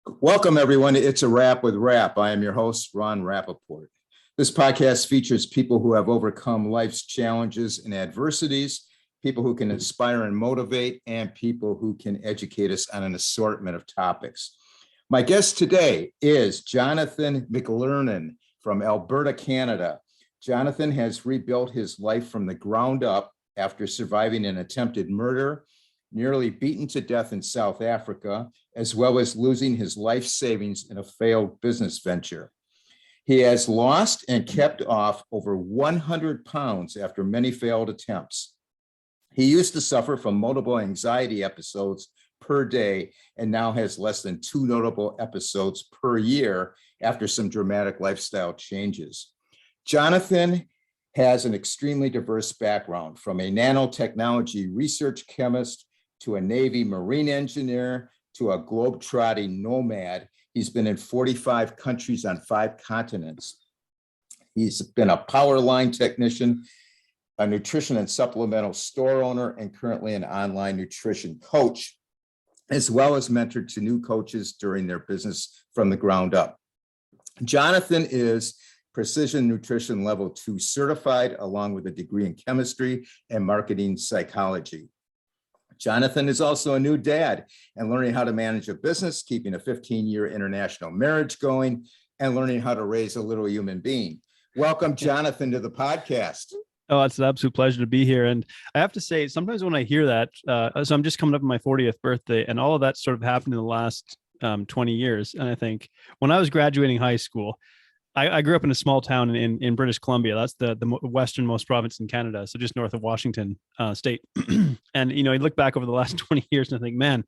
Welcome, everyone. It's a Wrap with Rap. I am your host, Ron Rappaport. This podcast features people who have overcome life's challenges and adversities, people who can inspire and motivate, and people who can educate us on an assortment of topics. My guest today is Jonathan McLernon from Alberta, Canada. Jonathan has rebuilt his life from the ground up after surviving an attempted murder, nearly beaten to death in South Africa, as well as losing his life savings in a failed business venture. He has lost and kept off over 100 pounds after many failed attempts. He used to suffer from multiple anxiety episodes per day and now has less than 2 notable episodes per year after some dramatic lifestyle changes. Jonathan has an extremely diverse background, from a nanotechnology research chemist to a Navy Marine engineer to a globe-trotting nomad. He's been in 45 countries on 5 continents. He's been a power line technician, a nutrition and supplemental store owner, and currently an online nutrition coach, as well as mentored to new coaches during their business from the ground up. Jonathan is Precision Nutrition Level 2 certified, along with a degree in chemistry and marketing psychology. Jonathan is also a new dad and learning how to manage a business, keeping a 15-year international marriage going, and learning how to raise a little human being. Welcome, Jonathan, to the podcast. Oh, it's an absolute pleasure to be here. And I have to say, sometimes when I hear that, so I'm just coming up on my 40th birthday, and all of that sort of happened in the last 20 years. And I think when I was graduating high school, I grew up in a small town in British Columbia. That's the westernmost province in Canada, so just north of Washington State. And you look back over the last 20 years and I think, man,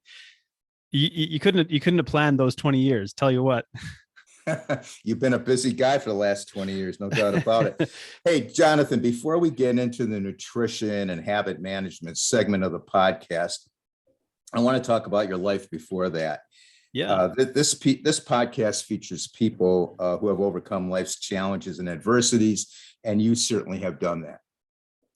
you couldn't have planned those 20 years. Tell you what. You've been a busy guy for the last 20 years, no doubt about it. Hey, Jonathan, before we get into the nutrition and habit management segment of the podcast, I want to talk about your life before that. Yeah. This podcast features people who have overcome life's challenges and adversities, and you certainly have done that.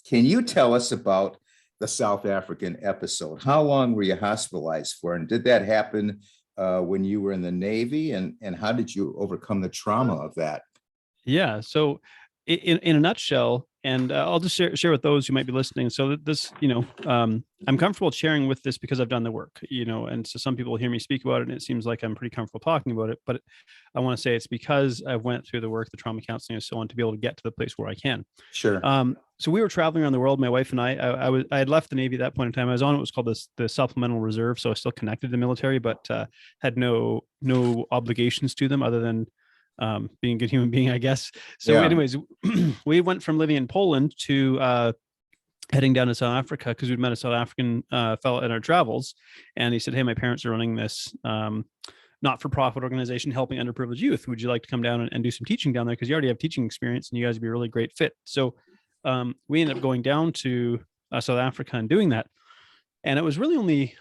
Can you tell us about the South African episode? How long were you hospitalized for, and did that happen when you were in the Navy, and how did you overcome the trauma of that? Yeah. So in a nutshell, and I'll just share with those who might be listening. So this, I'm comfortable sharing with this because I've done the work, and so some people hear me speak about it and it seems like I'm pretty comfortable talking about it, but I want to say it's because I went through the work, the trauma counseling and so on, to be able to get to the place where I can. Sure. So we were traveling around the world, my wife and I had left the Navy at that point in time. I was on what was called the supplemental reserve. So I was still connected to the military, but had no obligations to them other than being a good human being, I guess. So anyways, we went from living in Poland to heading down to South Africa because we'd met a South African fellow in our travels. And he said, hey, my parents are running this not-for-profit organization helping underprivileged youth. Would you like to come down and do some teaching down there? Because you already have teaching experience and you guys would be a really great fit. So we ended up going down to South Africa and doing that. And it was really only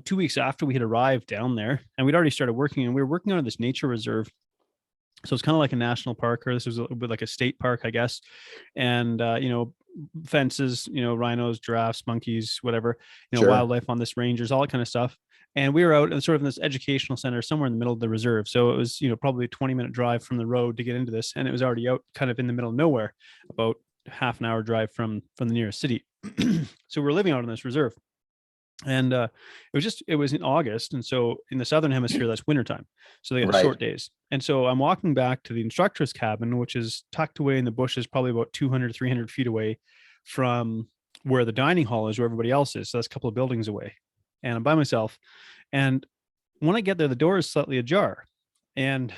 2 weeks after we had arrived down there, and we'd already started working, and we were working on this nature reserve. So it's kind of like a national park, or this was a little bit like a state park, I guess. And, fences, rhinos, giraffes, monkeys, whatever, Sure. Wildlife on this, rangers, all that kind of stuff. And we were out in sort of in this educational center somewhere in the middle of the reserve. So it was, probably a 20-minute drive from the road to get into this. And it was already out kind of in the middle of nowhere, about half an hour drive from the nearest city. So we're living out in this reserve. And it was in August. And so in the Southern hemisphere, that's wintertime. So they got short days. And so I'm walking back to the instructor's cabin, which is tucked away in the bushes, probably about 200, 300 feet away from where the dining hall is, where everybody else is. So that's a couple of buildings away. And I'm by myself. And when I get there, the door is slightly ajar. And,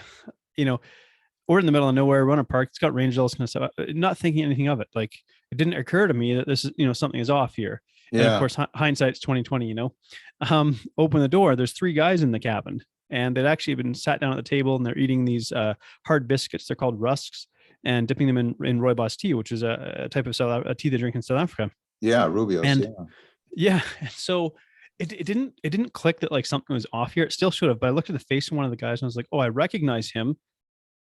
we're in the middle of nowhere, we're on a park, it's got range, all this kind of stuff, not thinking anything of it. Like, it didn't occur to me that this is, something is off here. Yeah. And of course, hindsight's 2020, open the door, there's 3 guys in the cabin, and they'd actually been sat down at the table and they're eating these hard biscuits. They're called rusks, and dipping them in rooibos tea, which is a type of a tea they drink in South Africa. Yeah. Rubios. And yeah. So it didn't click that like something was off here. It still should have, but I looked at the face of one of the guys and I was like, oh, I recognize him.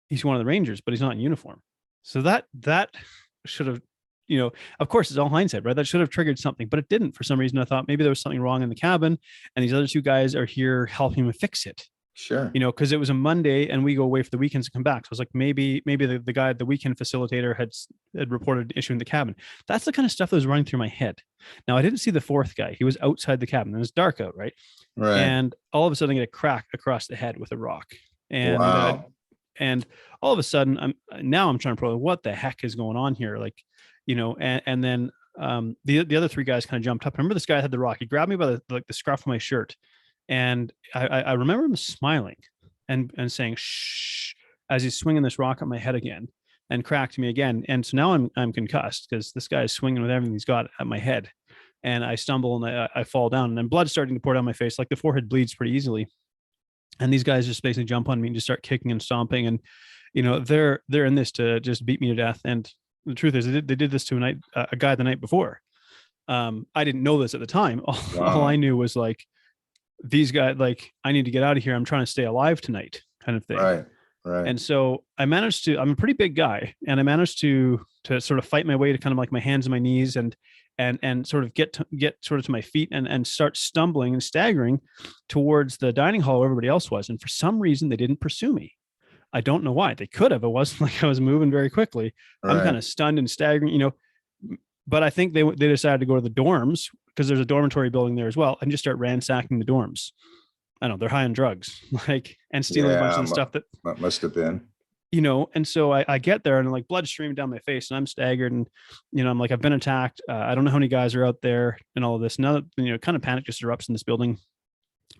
He's one of the Rangers, but he's not in uniform. So that should have, of course, it's all hindsight, right? That should have triggered something, but it didn't. For some reason, I thought maybe there was something wrong in the cabin, and these other 2 guys are here helping him fix it. Sure. Because it was a Monday and we go away for the weekends and come back. So I was like, maybe the guy, the weekend facilitator had reported issue in the cabin. That's the kind of stuff that was running through my head. Now, I didn't see the fourth guy. He was outside the cabin. It was dark out, right? Right. And all of a sudden I get a crack across the head with a rock. Wow. And all of a sudden I'm trying to probably what the heck is going on here? Like, and then the other three guys kind of jumped up. I remember this guy had the rock. He grabbed me by the scruff of my shirt. And I remember him smiling and saying, shh, as he's swinging this rock at my head again and cracked me again. And so now I'm concussed because this guy is swinging with everything he's got at my head. And I stumble and I fall down, and then blood's starting to pour down my face. Like the forehead bleeds pretty easily. And these guys just basically jump on me and just start kicking and stomping. And, they're in this to just beat me to death. And the truth is they did this to a guy the night before. I didn't know this at the time. All I knew was like, these guys, like, I need to get out of here. I'm trying to stay alive tonight, kind of thing. Right. And so I'm a pretty big guy, and I managed to sort of fight my way to kind of like my hands and my knees and sort of get sort of to my feet and start stumbling and staggering towards the dining hall where everybody else was. And for some reason, they didn't pursue me. I don't know why. They could have. It wasn't like I was moving very quickly. Right. I'm kind of stunned and staggering, but I think they decided to go to the dorms because there's a dormitory building there as well, and just start ransacking the dorms. I don't know, they're high on drugs, and stealing a bunch of the stuff that must have been. And so I get there and like blood streaming down my face and I'm staggered and, I'm like, I've been attacked. I don't know how many guys are out there and all of this. Now that, kind of panic just erupts in this building.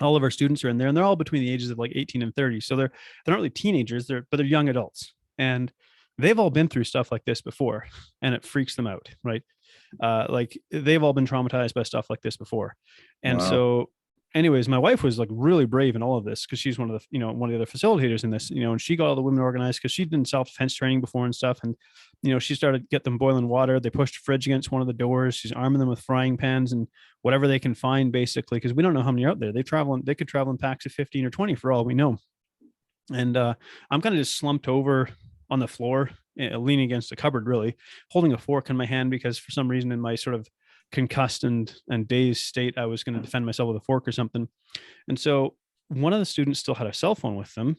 All of our students are in there and they're all between the ages of like 18 and 30. So they're not really teenagers, but they're young adults, and they've all been through stuff like this before, and it freaks them out. Right. Like they've all been traumatized by stuff like this before. And so anyways, my wife was like really brave in all of this because she's one of the other facilitators in this, and she got all the women organized because she'd done self-defense training before and stuff. And, she started to get them boiling water. They pushed a fridge against one of the doors. She's arming them with frying pans and whatever they can find, basically, because we don't know how many are out there. They could travel in packs of 15 or 20 for all we know. And I'm kind of just slumped over on the floor, leaning against a cupboard, really holding a fork in my hand because for some reason in my sort of concussed and dazed state, I was going to defend myself with a fork or something. And so one of the students still had a cell phone with them.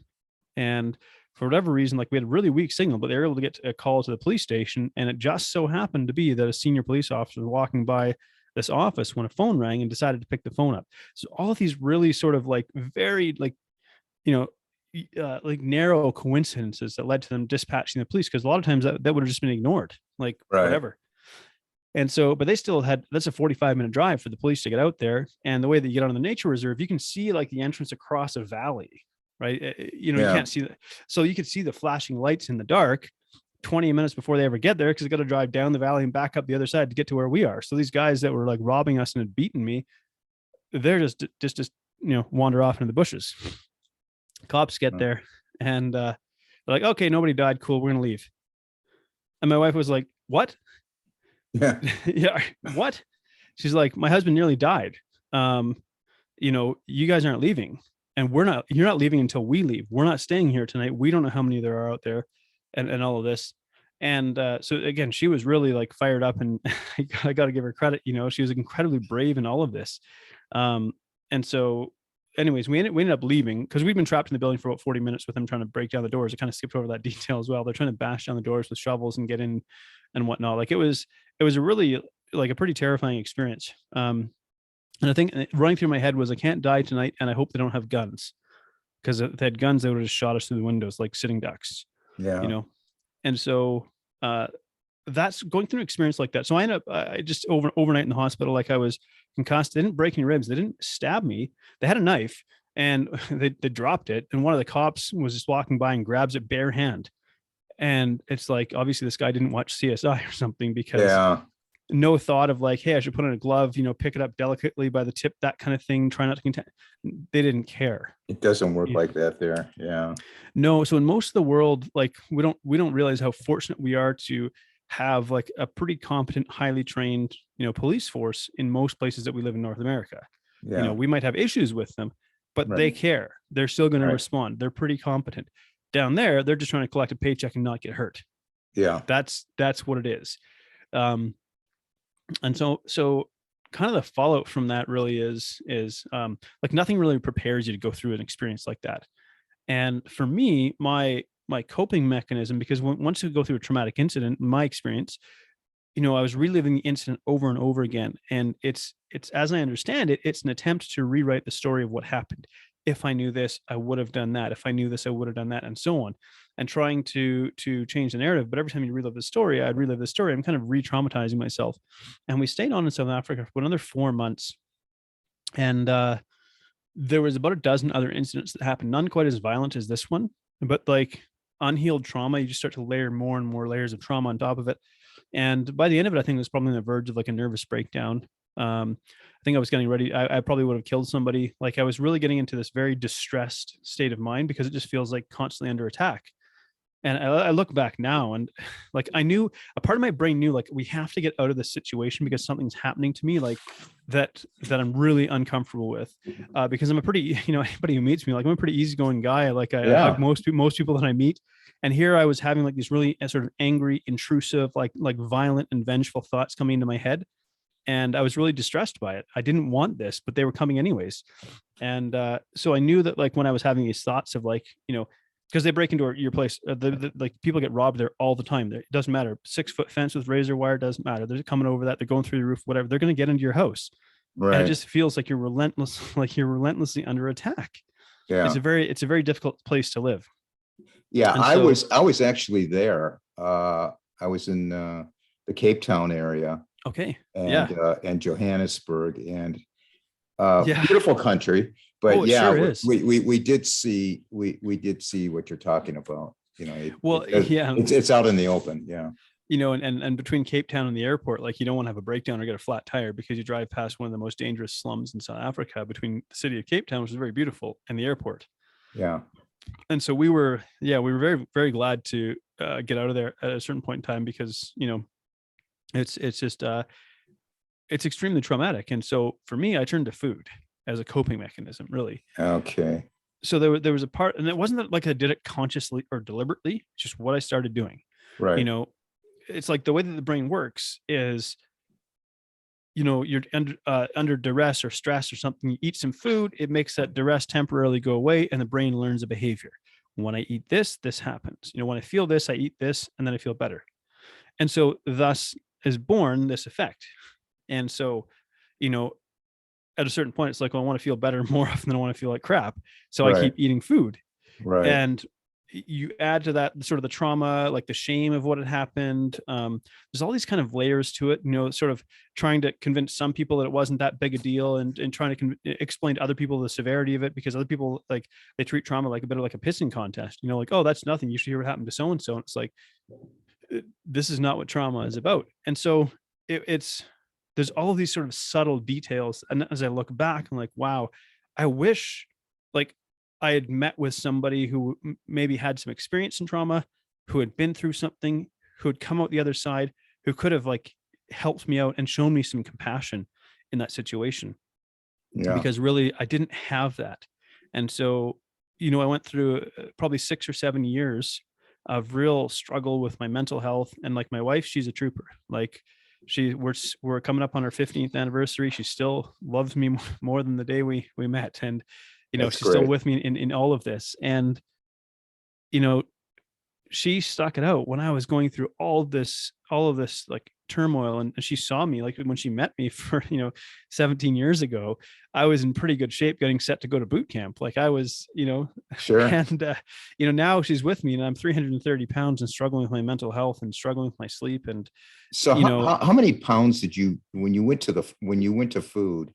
And for whatever reason, like we had a really weak signal, but they were able to get a call to the police station. And it just so happened to be that a senior police officer was walking by this office when a phone rang and decided to pick the phone up. So all of these really sort of like very like, like narrow coincidences that led to them dispatching the police. Cause a lot of times that would have just been ignored, like whatever. And so, but they still that's a 45-minute drive for the police to get out there. And the way that you get on the nature reserve, you can see like the entrance across a valley, right? You can't see that. So you could see the flashing lights in the dark 20 minutes before they ever get there, because they got to drive down the valley and back up the other side to get to where we are. So these guys that were like robbing us and had beaten me, they're just wander off into the bushes. Cops get there and they're like, okay, nobody died. Cool. We're going to leave. And my wife was like, what? Yeah. Yeah. What? She's like, my husband nearly died. You guys aren't leaving, and you're not leaving until we leave. We're not staying here tonight. We don't know how many there are out there and all of this. And so again, she was really like fired up, and I got to give her credit. She was incredibly brave in all of this. And so anyways, we ended up leaving because we've been trapped in the building for about 40 minutes with them trying to break down the doors. I kind of skipped over that detail as well. They're trying to bash down the doors with shovels and get in and whatnot. Like it was a really like a pretty terrifying experience. And I think running through my head was, I can't die tonight, and I hope they don't have guns, because if they had guns, they would have just shot us through the windows like sitting ducks. Yeah. And so that's going through an experience like that. So I ended up I just overnight in the hospital, like I was concussed. They didn't break any ribs. They didn't stab me. They had a knife and they dropped it. And one of the cops was just walking by and grabs it bare hand. And it's like, obviously this guy didn't watch CSI or something, because no thought of like, hey, I should put on a glove, pick it up delicately by the tip, that kind of thing. Try not to contact. They didn't care. It doesn't work like that there. Yeah. No. So in most of the world, like we don't realize how fortunate we are to have like a pretty competent, highly trained, police force in most places that we live in North America. Yeah. We might have issues with them, but they care. They're still going to respond. They're pretty competent. Down there, they're just trying to collect a paycheck and not get hurt. Yeah. That's what it is. And so kind of the fallout from that really is like nothing really prepares you to go through an experience like that. And for me, my coping mechanism, because once you go through a traumatic incident, in my experience, I was reliving the incident over and over again. And it's as I understand it, it's an attempt to rewrite the story of what happened. If I knew this, I would have done that. If I knew this, I would have done that, and so on. And trying to change the narrative. But every time you relive the story, I'd relive the story. I'm kind of re-traumatizing myself. And we stayed on in South Africa for another 4 months. And there was about a dozen other incidents that happened, none quite as violent as this one, but like unhealed trauma, you just start to layer more and more layers of trauma on top of it. And by the end of it, I think it was probably on the verge of like a nervous breakdown. I think I was getting ready. I probably would have killed somebody. Like I was really getting into this very distressed state of mind because it just feels like constantly under attack. And I look back now and like I knew a part of my brain knew like we have to get out of this situation because something's happening to me like that I'm really uncomfortable with because I'm a pretty, anybody who meets me, like I'm a pretty easygoing guy. Like I hug most people that I meet. And here I was having like these really sort of angry, intrusive, like violent and vengeful thoughts coming into my head. And I was really distressed by it. I didn't want this, but they were coming anyways. And so I knew that like when I was having these thoughts of like, because they break into your place, like people get robbed there all the time. It doesn't matter. 6-foot fence with razor wire doesn't matter. They're coming over that. They're going through the roof, whatever. They're going to get into your house. Right. And it just feels like you're relentlessly under attack. Yeah. It's a very difficult place to live. Yeah. I was actually there. I was in the Cape Town area. Okay. And Johannesburg, and beautiful country. But we did see what you're talking about. It's out in the open. Yeah. And between Cape Town and the airport, like you don't want to have a breakdown or get a flat tire because you drive past one of the most dangerous slums in South Africa between the city of Cape Town, which is very beautiful, and the airport. Yeah. And so we were very, very glad to get out of there at a certain point in time because, it's just it's extremely traumatic. And so for me, I turned to food as a coping mechanism, really. Okay. So there was a part, and it wasn't that like I did it consciously or deliberately, it's just what I started doing. Right. It's like the way that the brain works is, you're under duress or stress or something, you eat some food, it makes that duress temporarily go away, and the brain learns a behavior. When I eat this happens. When I feel this, I eat this, and then I feel better. And so thus is born this effect. And so, at a certain point, it's like, well, I want to feel better more often than I want to feel like crap. So I keep eating food. Right. And you add to that sort of the trauma, like the shame of what had happened. There's all these kind of layers to it, sort of trying to convince some people that it wasn't that big a deal, and trying to explain to other people the severity of it, because other people, like, they treat trauma like a bit of like a pissing contest, like, oh, that's nothing. You should hear what happened to so-and-so. And it's like, this is not what trauma is about. And so there's all of these sort of subtle details. And as I look back, I'm like, wow, I wish like I had met with somebody who maybe had some experience in trauma, who had been through something, who had come out the other side, who could have like helped me out and shown me some compassion in that situation. Yeah. Because really I didn't have that. And so, I went through probably 6 or 7 years of real struggle with my mental health. And like my wife, she's a trooper. Like we're coming up on our 15th anniversary. She still loves me more than the day we met. And, That's she's great. still with me in all of this. And, she stuck it out when I was going through all of this like turmoil. And she saw me, like when she met me for, 17 years ago, I was in pretty good shape, getting set to go to boot camp. Like I was, Sure. And, now she's with me and I'm 330 pounds and struggling with my mental health and struggling with my sleep. And so how many pounds did you, when you went to food,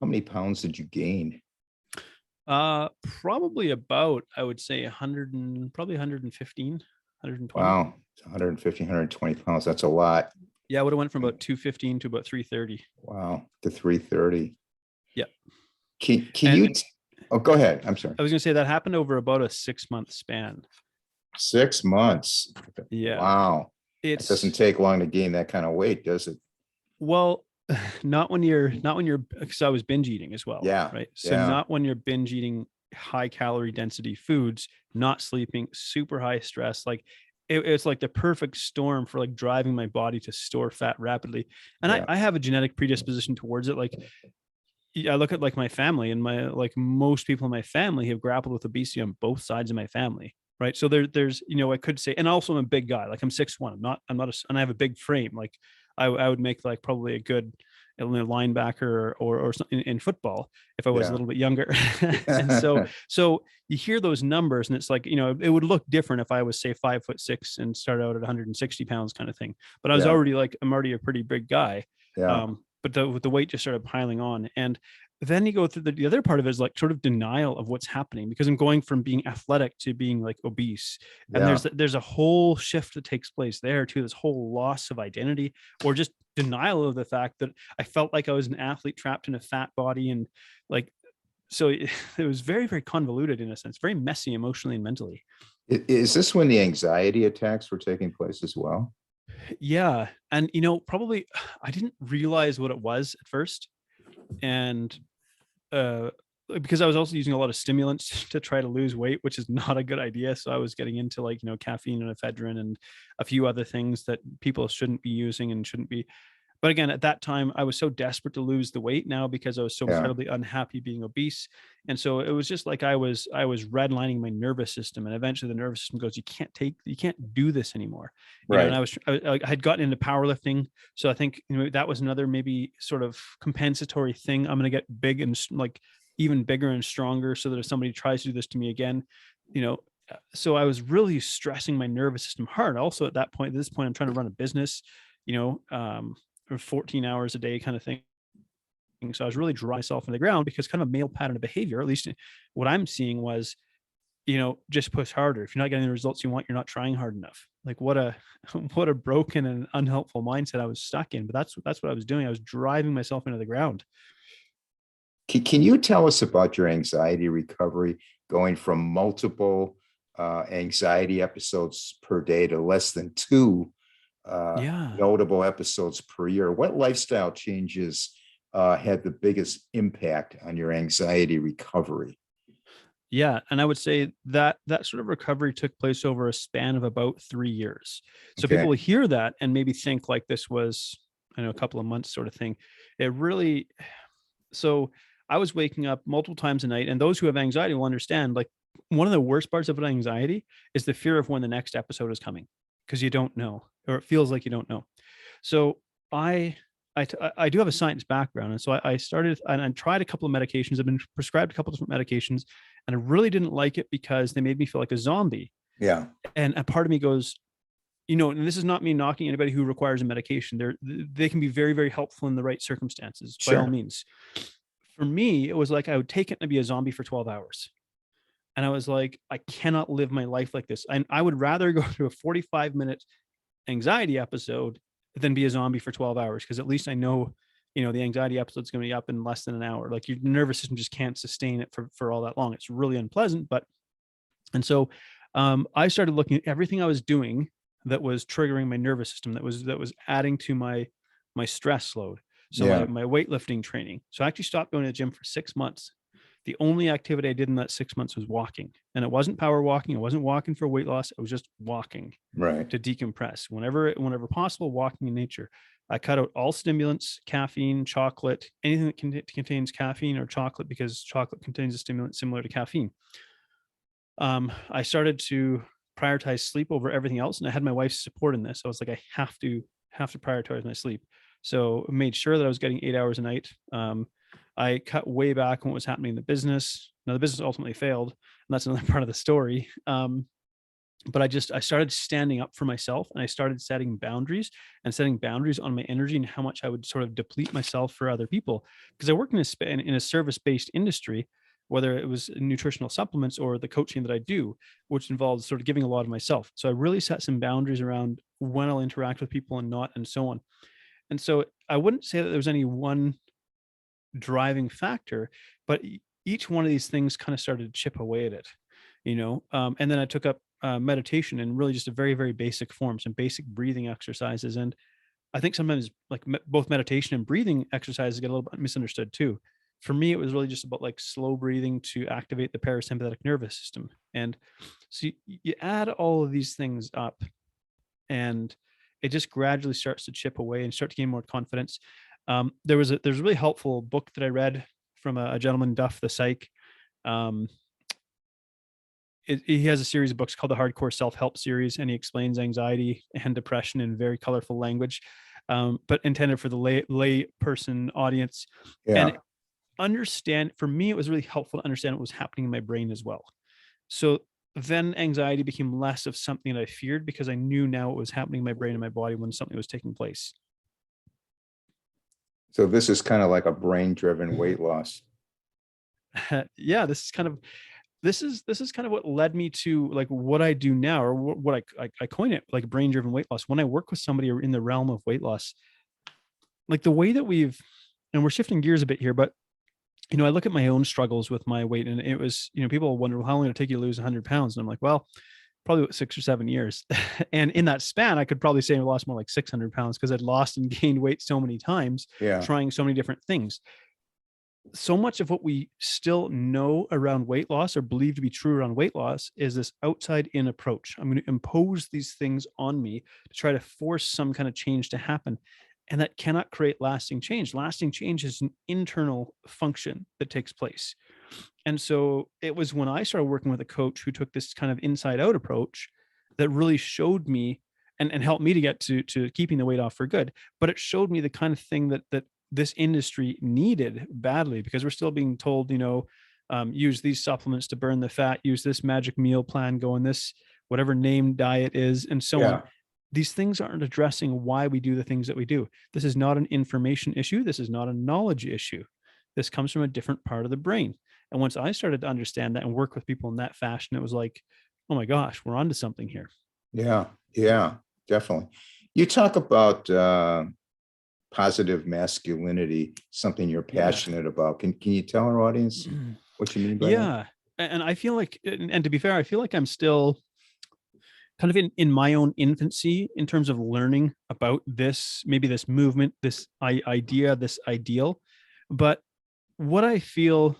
how many pounds did you gain? Probably about, I would say 115, 120. Wow. 115, 120 pounds. That's a lot. Yeah. I would have went from about 215 to about 330. Wow. To 330. Yeah. Go ahead. I'm sorry. I was going to say that happened over about a 6-month span. 6 months. Yeah. Wow. It doesn't take long to gain that kind of weight, does it? Well, not when you're, because I was binge eating as well. Yeah. Right. So not when you're binge eating high calorie density foods, not sleeping, super high stress. Like it's like the perfect storm for like driving my body to store fat rapidly. And Yeah. I have a genetic predisposition towards it. Like I look at like my family, and my like most people in my family have grappled with obesity on both sides of my family. Right. So there's, I could say, and also I'm a big guy, like I'm 6'1". And I have a big frame. Like I would make like probably a good linebacker or something in football if I was a Yeah. little bit younger. And so you hear those numbers and it's like, it would look different if I was say 5'6" and started out at 160 pounds kind of thing. But I was Yeah. already like, I'm already a pretty big guy. Yeah. But the weight just started piling on. And then you go through the other part of it is like sort of denial of what's happening, because I'm going from being athletic to being like obese. And Yeah. there's a whole shift that takes place there too, this whole loss of identity, or just denial of the fact that I felt like I was an athlete trapped in a fat body. And like, so it was very, very convoluted in a sense, very messy emotionally and mentally. Is this when the anxiety attacks were taking place as well? Yeah. And, probably I didn't realize what it was at first. And uh because I was also using a lot of stimulants to try to lose weight, which is not a good idea. So I was getting into like, caffeine and ephedrine and a few other things that people shouldn't be using and shouldn't be. But again, at that time, I was so desperate to lose the weight now because I was so Yeah. incredibly unhappy being obese. And so it was just like I was redlining my nervous system. And eventually the nervous system goes, you can't do this anymore. And Right. I had gotten into powerlifting. So I think, that was another maybe sort of compensatory thing. I'm going to get big and like even bigger and stronger so that if somebody tries to do this to me again, you know, so I was really stressing my nervous system hard. Also at this point, I'm trying to run a business, you know, or 14 hours a day kind of thing. So I was really driving myself in the ground because kind of a male pattern of behavior, at least what I'm seeing was, just push harder. If you're not getting the results you want, you're not trying hard enough. Like what a what a broken and unhelpful mindset I was stuck in. But that's what I was doing. I was driving myself into the ground. Can you tell us about your anxiety recovery going from multiple anxiety episodes per day to less than two Yeah. notable episodes per year? What lifestyle changes had the biggest impact on your anxiety recovery? Yeah, and I would say that that sort of recovery took place over a span of about 3 years. So Okay. people will hear that and maybe think like this was, a couple of months sort of thing. It really so I was waking up multiple times a night, and those who have anxiety will understand, like, one of the worst parts of anxiety is the fear of when the next episode is coming, because you don't know, or it feels like you don't know. So I I do have a science background, and so I started and I tried a couple of medications. I've been prescribed a couple of different medications, and I really didn't like it because they made me feel like a zombie. Yeah. And a part of me goes, and this is not me knocking anybody who requires a medication. They can be very, very helpful in the right circumstances, by all Sure. means. For me, it was like I would take it and be a zombie for 12 hours. And I was like, I cannot live my life like this. And I would rather go through a 45-minute anxiety episode than be a zombie for 12 hours. Cause at least I know, the anxiety episode's going to be up in less than an hour. Like your nervous system just can't sustain it for all that long. It's really unpleasant. And so I started looking at everything I was doing that was triggering my nervous system, that was adding to my stress load. So Yeah. my weightlifting training. So I actually stopped going to the gym for 6 months. The only activity I did in that 6 months was walking. And it wasn't power walking. I wasn't walking for weight loss. I was just walking Right. to decompress. Whenever possible, walking in nature. I cut out all stimulants, caffeine, chocolate, anything that contains caffeine or chocolate, because chocolate contains a stimulant similar to caffeine. I started to prioritize sleep over everything else, and I had my wife's support in this. So I was like, I have to prioritize my sleep. So I made sure that I was getting 8 hours a night. I cut way back on what was happening in the business. Now the business ultimately failed, and that's another part of the story. But I started standing up for myself, and I started setting boundaries on my energy and how much I would sort of deplete myself for other people. Because I work in a service-based industry, whether it was nutritional supplements or the coaching that I do, which involves sort of giving a lot of myself. So I really set some boundaries around when I'll interact with people and not, and so on. And so I wouldn't say that there was any one driving factor, but each one of these things kind of started to chip away at it. And then I took up meditation in really just a very, very basic form, some basic breathing exercises. And I think sometimes like both meditation and breathing exercises get a little bit misunderstood too. For me, it was really just about like slow breathing to activate the parasympathetic nervous system. And so you add all of these things up, and it just gradually starts to chip away and start to gain more confidence. There's a really helpful book that I read from a gentleman, Duff the Psych. Um, he has a series of books called the Hardcore Self-Help series, and he explains anxiety and depression in very colorful language, but intended for the lay person audience. Yeah. And for me, it was really helpful to understand what was happening in my brain as well. So then anxiety became less of something that I feared because I knew now what was happening in my brain and my body when something was taking place. So this is kind of like a brain-driven weight loss. Yeah, this is kind of what led me to like what I do now, or what I coin it like brain driven weight loss. When I work with somebody in the realm of weight loss, like the way that and we're shifting gears a bit here, but I look at my own struggles with my weight, and it was, people wonder, well, how long did it take you to lose 100 pounds? And I'm like, well, probably 6 or 7 years. And in that span, I could probably say I lost more like 600 pounds because I'd lost and gained weight so many times, Yeah. trying so many different things. So much of what we still know around weight loss, or believe to be true around weight loss, is this outside in approach. I'm going to impose these things on me to try to force some kind of change to happen. And that cannot create lasting change. Lasting change is an internal function that takes place. And so it was when I started working with a coach who took this kind of inside out approach that really showed me and helped me to get to keeping the weight off for good. But it showed me the kind of thing that this industry needed badly, because we're still being told, use these supplements to burn the fat, use this magic meal plan, go on this whatever named diet is, and so on. These things aren't addressing why we do the things that we do. This is not an information issue. This is not a knowledge issue. This comes from a different part of the brain. And once I started to understand that and work with people in that fashion, it was like, oh my gosh, we're onto something here. Yeah. Yeah, definitely. You talk about positive masculinity, something you're passionate about. Can you tell our audience what you mean by that? Yeah. And I feel like, and to be fair, I feel like I'm still kind of in my own infancy in terms of learning about this, maybe this movement, this idea, this ideal. But what I feel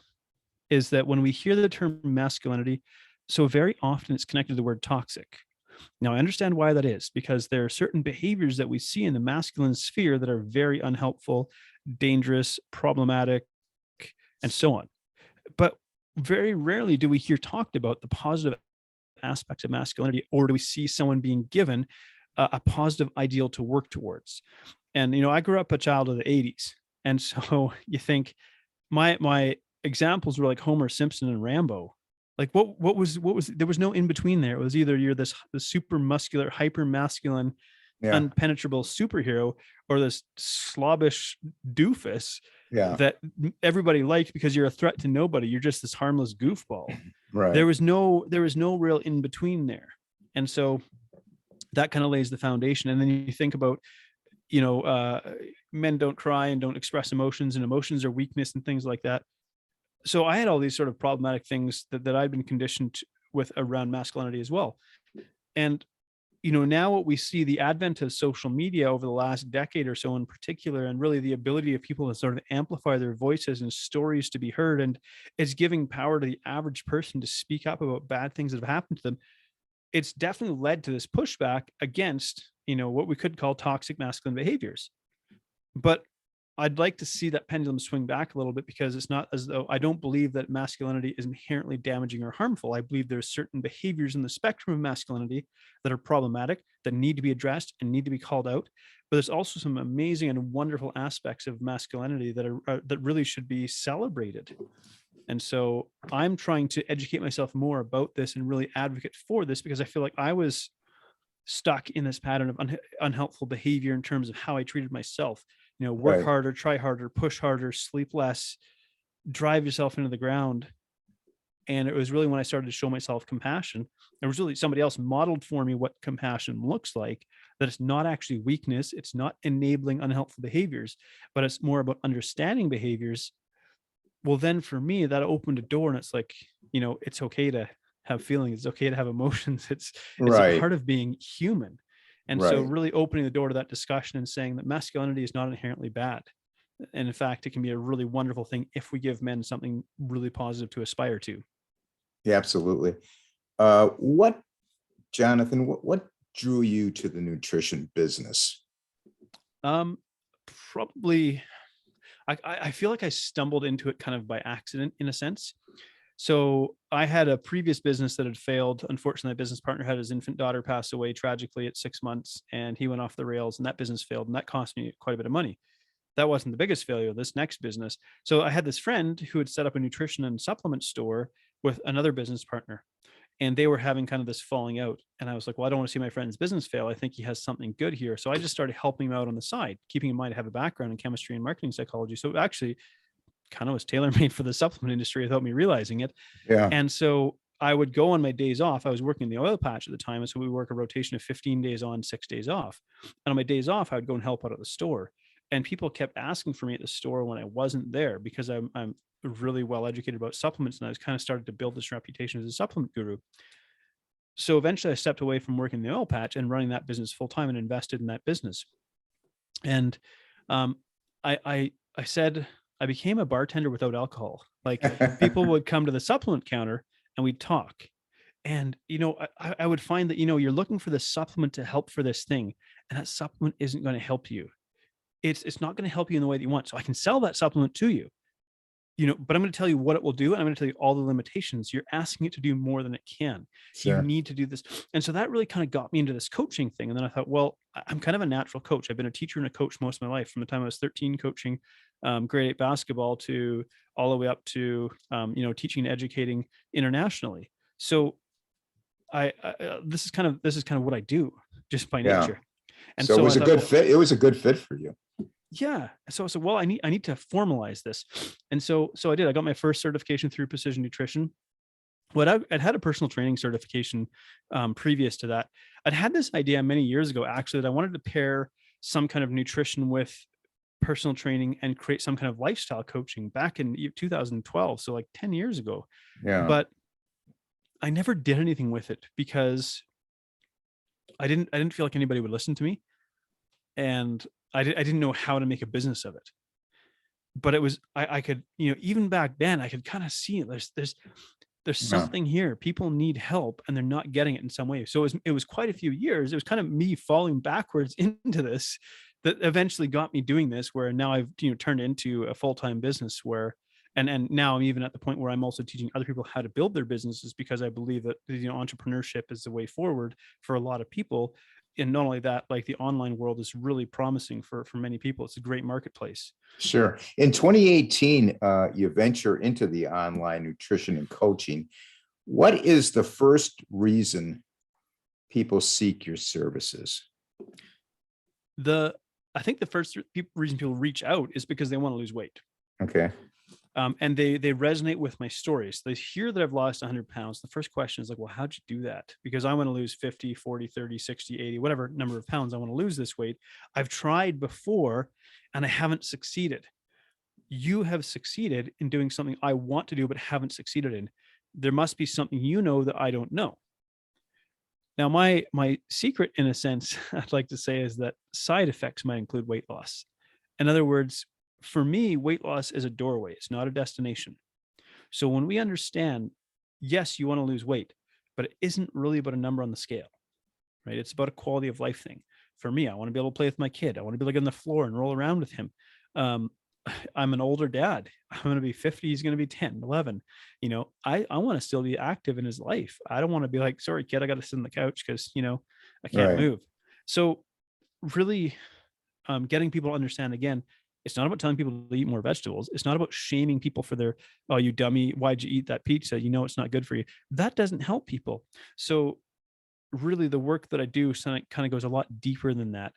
is that when we hear the term masculinity, so very often it's connected to the word toxic. Now, I understand why that is, because there are certain behaviors that we see in the masculine sphere that are very unhelpful, dangerous, problematic, and so on. But very rarely do we hear talked about the positive aspects of masculinity, or do we see someone being given a positive ideal to work towards? And I grew up a child of the 80s, and so you think my examples were like Homer Simpson and Rambo. Like what was there was no in between there. It was either you're this super muscular, hyper masculine, unpenetrable superhero, or this slobbish doofus that everybody liked because you're a threat to nobody. You're just this harmless goofball. Right. There was no real in between there. And so that kind of lays the foundation. And then you think about, men don't cry and don't express emotions, and emotions are weakness and things like that. So I had all these sort of problematic things that I'd been conditioned with around masculinity as well. And now what we see, the advent of social media over the last decade or so in particular, and really the ability of people to sort of amplify their voices and stories to be heard, and it's giving power to the average person to speak up about bad things that have happened to them. It's definitely led to this pushback against, what we could call toxic masculine behaviors. But I'd like to see that pendulum swing back a little bit, because it's not as though I don't believe that masculinity is inherently damaging or harmful. I believe there's certain behaviors in the spectrum of masculinity that are problematic, that need to be addressed and need to be called out. But there's also some amazing and wonderful aspects of masculinity that really should be celebrated. And so I'm trying to educate myself more about this and really advocate for this, because I feel like I was stuck in this pattern of unhelpful behavior in terms of how I treated myself. Work harder, try harder, push harder, sleep less, drive yourself into the ground. And it was really when I started to show myself compassion. There was really somebody else modeled for me what compassion looks like, that it's not actually weakness. It's not enabling unhelpful behaviors, but it's more about understanding behaviors. Well, then for me, that opened a door, and it's like, it's okay to have feelings. It's okay to have emotions. It's a part of being human. And so really opening the door to that discussion and saying that masculinity is not inherently bad. And in fact, it can be a really wonderful thing if we give men something really positive to aspire to. Yeah, absolutely. Jonathan, what drew you to the nutrition business? Probably, I feel like I stumbled into it kind of by accident in a sense. So I had a previous business that had failed. Unfortunately, my business partner had his infant daughter pass away tragically at 6 months, and he went off the rails, and that business failed, and that cost me quite a bit of money. That wasn't the biggest failure of this next business. So I had this friend who had set up a nutrition and supplement store with another business partner, and they were having kind of this falling out. And I was like, well, I don't want to see my friend's business fail. I think he has something good here. So I just started helping him out on the side, keeping in mind I have a background in chemistry and marketing psychology. So it actually kind of was tailor made for the supplement industry without me realizing it. Yeah. And so I would go on my days off. I was working in the oil patch at the time. And so we would work a rotation of 15 days on, 6 days off. And on my days off, I would go and help out at the store. And people kept asking for me at the store when I wasn't there, because I'm really well educated about supplements. And I was kind of started to build this reputation as a supplement guru. So eventually I stepped away from working in the oil patch and running that business full time and invested in that business. And I said, I became a bartender without alcohol. Like, people would come to the supplement counter and we'd talk. And, I would find that, you're looking for the supplement to help for this thing, and that supplement isn't going to help you. It's not going to help you in the way that you want. So I can sell that supplement to you, but I'm going to tell you what it will do. And I'm going to tell you all the limitations. You're asking it to do more than it can. Sure. You need to do this. And so that really kind of got me into this coaching thing. And then I thought, well, I'm kind of a natural coach. I've been a teacher and a coach most of my life, from the time I was 13, coaching grade 8 basketball to all the way up to, teaching and educating internationally. So this is kind of what I do just by nature. And so it was a good fit. It was a good fit for you. Yeah. So I said, well, I need to formalize this. And so I did. I got my first certification through Precision Nutrition. I'd had a personal training certification previous to that. I'd had this idea many years ago, actually, that I wanted to pair some kind of nutrition with personal training and create some kind of lifestyle coaching back in 2012. So like 10 years ago. Yeah. But I never did anything with it because I didn't feel like anybody would listen to me. And I didn't know how to make a business of it. But it was, I could, even back then I could kind of see there's something here. People need help and they're not getting it in some way. So it was quite a few years. It was kind of me falling backwards into this that eventually got me doing this, where now I've, turned into a full-time business where, and now I'm even at the point where I'm also teaching other people how to build their businesses, because I believe that, entrepreneurship is the way forward for a lot of people. And not only that, like, the online world is really promising for many people. It's a great marketplace. Sure. In 2018, you venture into the online nutrition and coaching. What is the first reason people seek your services? I think the first reason people reach out is because they want to lose weight. Okay. And they resonate with my stories. They hear that I've lost 100 pounds. The first question is like, well, how'd you do that? Because I want to lose 50, 40, 30, 60, 80, whatever number of pounds I want to lose this weight. I've tried before and I haven't succeeded. You have succeeded in doing something I want to do, but haven't succeeded in. There must be something that I don't know. Now, my secret, in a sense, I'd like to say, is that side effects might include weight loss. In other words, for me, weight loss is a doorway. It's not a destination. So when we understand, yes, you want to lose weight, but it isn't really about a number on the scale, right? It's about a quality of life thing. For me, I want to be able to play with my kid. I want to be like on the floor and roll around with him. I'm an older dad. I'm going to be 50. He's going to be 10, 11. I want to still be active in his life. I don't want to be like, sorry, kid, I got to sit on the couch because, I can't move. So really getting people to understand, again, it's not about telling people to eat more vegetables. It's not about shaming people for their, oh, you dummy, why'd you eat that pizza? It's not good for you. That doesn't help people. So really the work that I do kind of goes a lot deeper than that.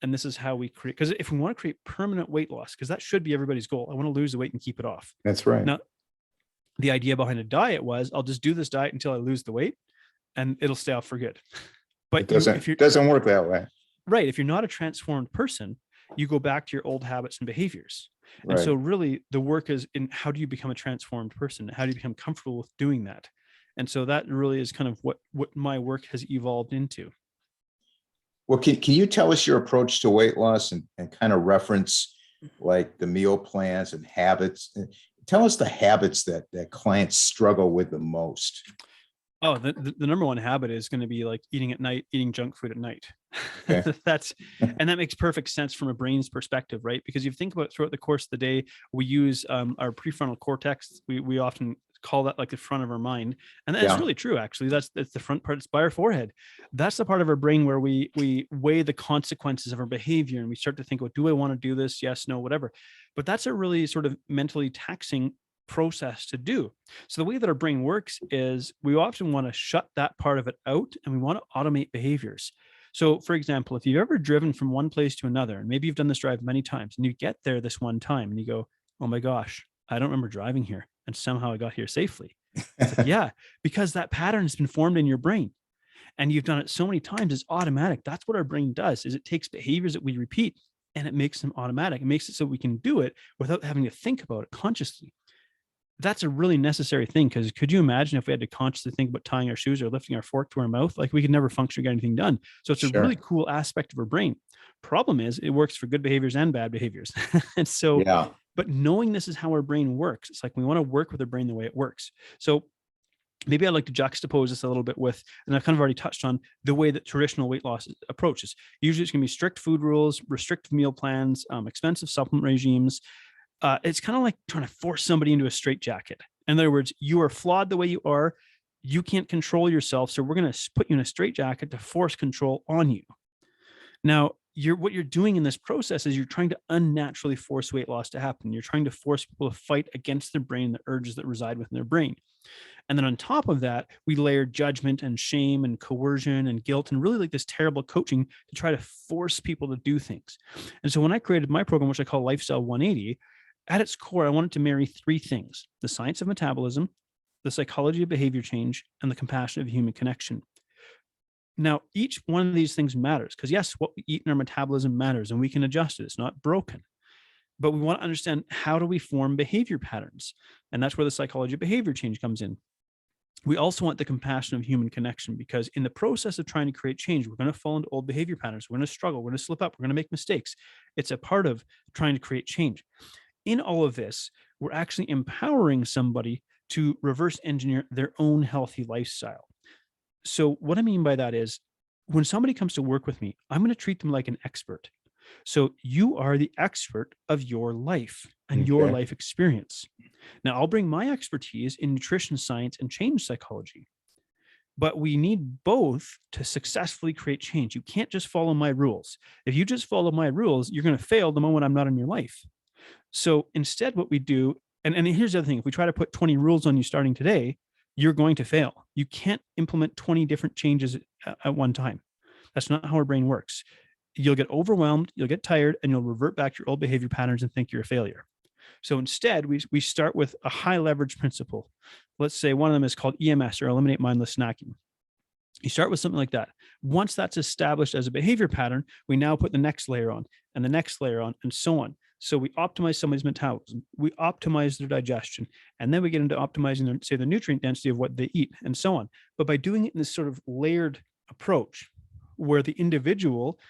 And this is how we create, because if we want to create permanent weight loss, because that should be everybody's goal. I want to lose the weight and keep it off. That's right. Now, the idea behind a diet was, I'll just do this diet until I lose the weight and it'll stay off for good. But it doesn't work that way. Right. If you're not a transformed person, you go back to your old habits and behaviors. Right. And so really the work is in, how do you become a transformed person? How do you become comfortable with doing that? And so that really is kind of what my work has evolved into. Well, can you tell us your approach to weight loss and kind of reference like the meal plans and habits? Tell us the habits that clients struggle with the most. Oh, the number one habit is going to be like eating at night, eating junk food at night. Okay. And that makes perfect sense from a brain's perspective, right? Because you think about it throughout the course of the day, we use our prefrontal cortex. We often call that like the front of our mind, and that's Yeah. really true. Actually, that's the front part. It's by our forehead. That's the part of our brain where we weigh the consequences of our behavior, and we start to think, "Well, do I want to do this? Yes, no, whatever." But that's a really sort of mentally taxing process to do. So the way that our brain works is we often want to shut that part of it out, and we want to automate behaviors. So, for example, if you've ever driven from one place to another, and maybe you've done this drive many times, and you get there this one time and you go, "Oh my gosh, I don't remember driving here. And somehow I got here safely." It's like, yeah, because that pattern has been formed in your brain and you've done it so many times, it's automatic. That's what our brain does, is it takes behaviors that we repeat and it makes them automatic. It makes it so we can do it without having to think about it consciously. That's a really necessary thing, because could you imagine if we had to consciously think about tying our shoes or lifting our fork to our mouth? Like, we could never function or get anything done. So it's a Sure. really cool aspect of our brain. Problem is, it works for good behaviors and bad behaviors. And so, Yeah. but knowing this is how our brain works, it's like we want to work with our brain the way it works. So maybe I'd like to juxtapose this a little bit with, and I've kind of already touched on the way that traditional weight loss approaches. Usually it's going to be strict food rules, restrictive meal plans, expensive supplement regimes. It's kind of like trying to force somebody into a straitjacket. In other words, you are flawed the way you are. You can't control yourself. So we're going to put you in a straitjacket to force control on you. Now, what you're doing in this process is you're trying to unnaturally force weight loss to happen. You're trying to force people to fight against their brain, the urges that reside within their brain. And then on top of that, we layer judgment and shame and coercion and guilt and really like this terrible coaching to try to force people to do things. And so when I created my program, which I call Lifestyle 180, at its core, I wanted to marry three things: the science of metabolism, the psychology of behavior change, and the compassion of human connection. Now, each one of these things matters because, yes, what we eat in our metabolism matters and we can adjust it. It's not broken. But we want to understand, how do we form behavior patterns? And that's where the psychology of behavior change comes in. We also want the compassion of human connection, because in the process of trying to create change, we're going to fall into old behavior patterns. We're going to struggle. We're going to slip up. We're going to make mistakes. It's a part of trying to create change. In all of this, we're actually empowering somebody to reverse engineer their own healthy lifestyle. So what I mean by that is, when somebody comes to work with me, I'm going to treat them like an expert. So you are the expert of your life and your Okay. life experience. Now, I'll bring my expertise in nutrition science and change psychology, but we need both to successfully create change. You can't just follow my rules. If you just follow my rules, you're going to fail the moment I'm not in your life. So instead, what we do, and here's the other thing: if we try to put 20 rules on you starting today, you're going to fail. You can't implement 20 different changes at one time. That's not how our brain works. You'll get overwhelmed, you'll get tired, and you'll revert back to your old behavior patterns and think you're a failure. So instead, we start with a high leverage principle. Let's say one of them is called EMS, or eliminate mindless snacking. You start with something like that. Once that's established as a behavior pattern, we now put the next layer on and the next layer on, and so on. So we optimize somebody's metabolism, we optimize their digestion, and then we get into optimizing, say, the nutrient density of what they eat, and so on. But by doing it in this sort of layered approach, where the individual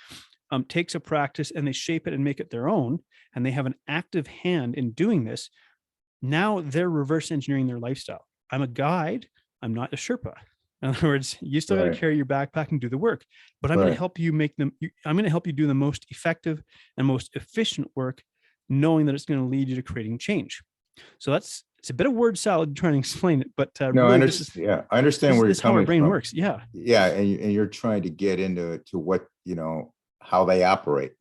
takes a practice and they shape it and make it their own, and they have an active hand in doing this, now they're reverse engineering their lifestyle. I'm a guide, I'm not a Sherpa. In other words, you still got to Right. carry your backpack and do the work, but I'm going to Right. help you I'm going to help you do the most effective and most efficient work, knowing that it's going to lead you to creating change. So it's a bit of word salad trying to explain it, but No, I really understand. Yeah, I understand where you're this is how our coming brain from. works. Yeah, Yeah, and you're trying to get into what, how they operate,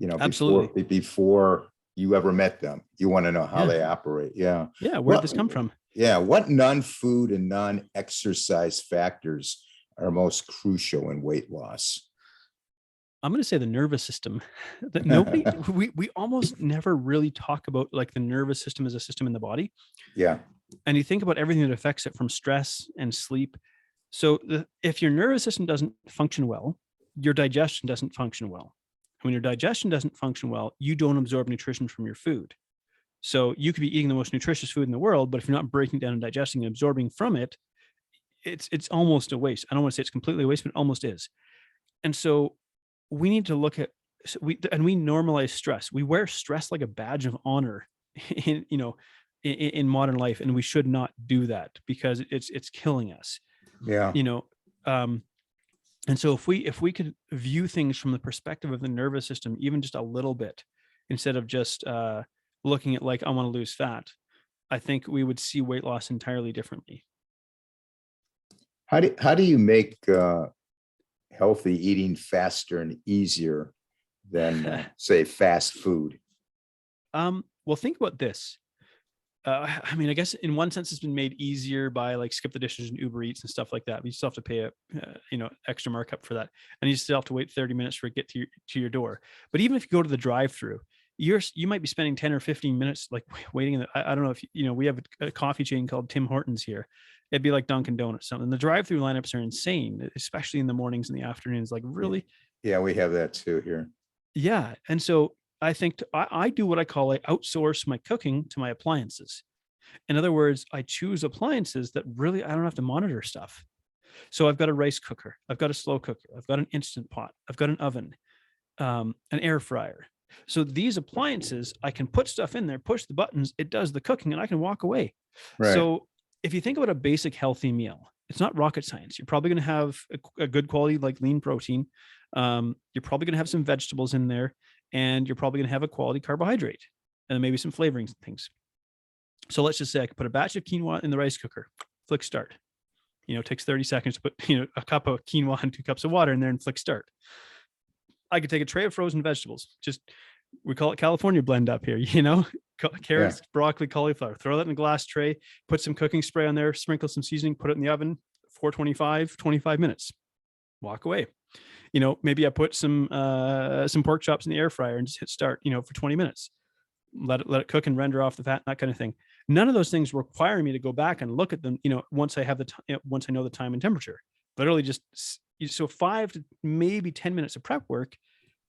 absolutely. before you ever met them. You want to know how Yeah. they operate. Yeah. Yeah. Where did What this come from? what non-food and non-exercise factors are most crucial in weight loss? I'm going to say the nervous system. That nobody, we almost never really talk about like the nervous system as a system in the body. Yeah. And you think about everything that affects it, from stress and sleep. So if your nervous system doesn't function well, your digestion doesn't function well. When your digestion doesn't function well, you don't absorb nutrition from your food. So you could be eating the most nutritious food in the world, but if you're not breaking down and digesting and absorbing from it, it's almost a waste. I don't want to say it's completely a waste, but it almost is. And so we need to look at, we normalize stress. We wear stress like a badge of honor in in modern life, and we should not do that because it's killing us. Yeah. And so if we could view things from the perspective of the nervous system, even just a little bit, instead of just looking at like, I want to lose fat, I think we would see weight loss entirely differently. How do you make healthy eating faster and easier than say fast food? Well, think about this. I mean, I guess in one sense it's been made easier by like skip the dishes and Uber Eats and stuff like that. But you still have to pay a extra markup for that, and you still have to wait 30 minutes for it to get to your door. But even if you go to the drive-through, you might be spending 10 or 15 minutes like waiting in the, I don't know if we have a coffee chain called Tim Hortons here. It'd be like Dunkin' Donuts, something. The drive-through lineups are insane, especially in the mornings and the afternoons. Like really, Yeah, we have that too here. yeah. And so I think I do what I call I outsource my cooking to my appliances. In other words, I choose appliances that really I don't have to monitor stuff. So I've got a rice cooker, I've got a slow cooker, I've got an instant pot, I've got an oven, an air fryer. So these appliances, I can put stuff in there, push the buttons, it does the cooking, and I can walk away. Right. So if you think about a basic healthy meal, it's not rocket science. You're probably going to have a good quality like lean protein. You're probably going to have some vegetables in there, and you're probably going to have a quality carbohydrate, and then maybe some flavorings and things. So let's just say I could put a batch of quinoa in the rice cooker, flick start. It takes 30 seconds to put, a cup of quinoa and 2 cups of water in there and flick start. I could take a tray of frozen vegetables. We call it California blend up here, carrots, broccoli, cauliflower, throw that in a glass tray, put some cooking spray on there, sprinkle some seasoning, put it in the oven, 425, 25 minutes, walk away. Maybe I put some pork chops in the air fryer and just hit start, for 20 minutes. Let it cook and render off the fat, that kind of thing. None of those things require me to go back and look at them, once I have once I know the time and temperature. Literally just so 5 to maybe 10 minutes of prep work,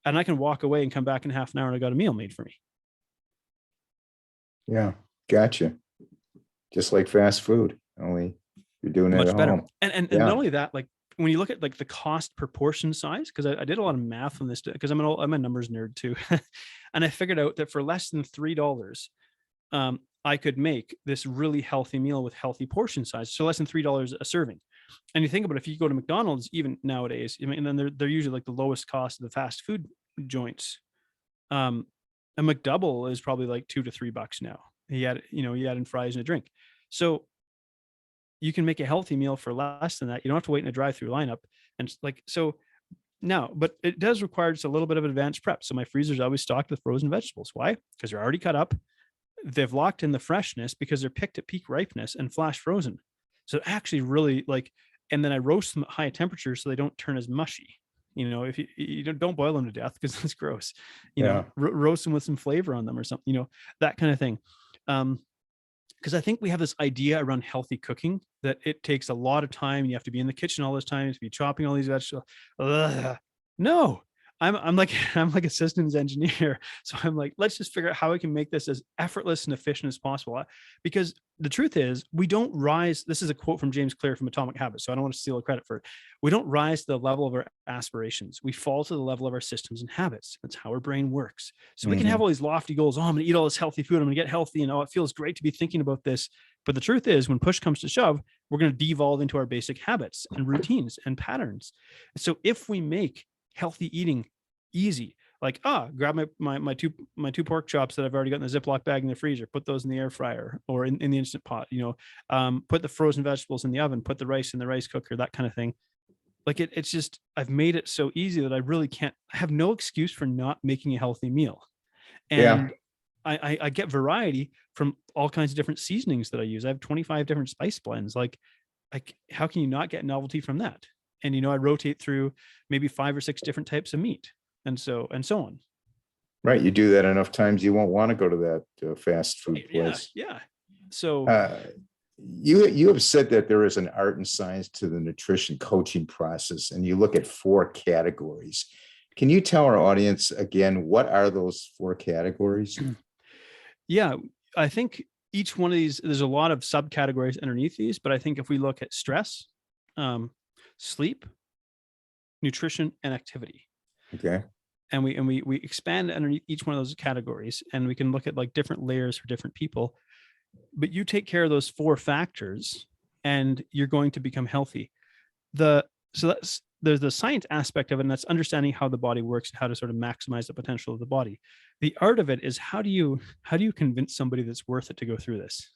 and I can walk away and come back in half an hour and I got a meal made for me. Yeah, gotcha. Just like fast food, only you're doing it Much at better. home. And not only that, like when you look at like the cost per portion size, because I did a lot of math on this because I'm a numbers nerd too, and I figured out that for less than $3, I could make this really healthy meal with healthy portion size. So less than $3 a serving. And you think about it, if you go to McDonald's, even nowadays, and then they're usually like the lowest cost of the fast food joints. A McDouble is probably like $2 to $3 now. You add in fries and a drink. So you can make a healthy meal for less than that. You don't have to wait in a drive-through lineup. And now, but it does require just a little bit of advanced prep. So my freezer is always stocked with frozen vegetables. Why? Because they're already cut up. They've locked in the freshness because they're picked at peak ripeness and flash frozen. So actually really and then I roast them at high temperature so they don't turn as mushy. If you don't boil them to death because that's gross, roast them with some flavor on them or something, that kind of thing. Because I think we have this idea around healthy cooking that it takes a lot of time. You have to be in the kitchen all this time. You have to be chopping all these vegetables. Ugh. No, I'm like a systems engineer. So I'm like, let's just figure out how we can make this as effortless and efficient as possible. Because the truth is, we don't rise. This is a quote from James Clear from Atomic Habits, so I don't want to steal the credit for it. We don't rise to the level of our aspirations. We fall to the level of our systems and habits. That's how our brain works. So we can have all these lofty goals. Oh, I'm going to eat all this healthy food. I'm going to get healthy. And it feels great to be thinking about this. But the truth is, when push comes to shove, we're going to devolve into our basic habits and routines and patterns. So if we make healthy eating easy, like grab my two pork chops that I've already got in the Ziploc bag in the freezer, put those in the air fryer or in the instant pot, put the frozen vegetables in the oven, put the rice in the rice cooker, that kind of thing. Like it's just, I've made it so easy that I really can't, I have no excuse for not making a healthy meal. And I get variety from all kinds of different seasonings that I use. I have 25 different spice blends. Like how can you not get novelty from that? And, I rotate through maybe 5 or 6 different types of meat and so on. Right. You do that enough times, you won't want to go to that fast food place. Yeah. So you have said that there is an art and science to the nutrition coaching process, and you look at 4 categories. Can you tell our audience again, what are those 4 categories? Yeah, I think each one of these, there's a lot of subcategories underneath these, but I think if we look at stress, sleep, nutrition, and activity. Okay. And we expand underneath each one of those categories, and we can look at like different layers for different people. but you take care of those 4 factors and you're going to become healthy. There's the science aspect of it, and that's understanding how the body works and how to sort of maximize the potential of the body. The art of it is how do you convince somebody that's worth it to go through this?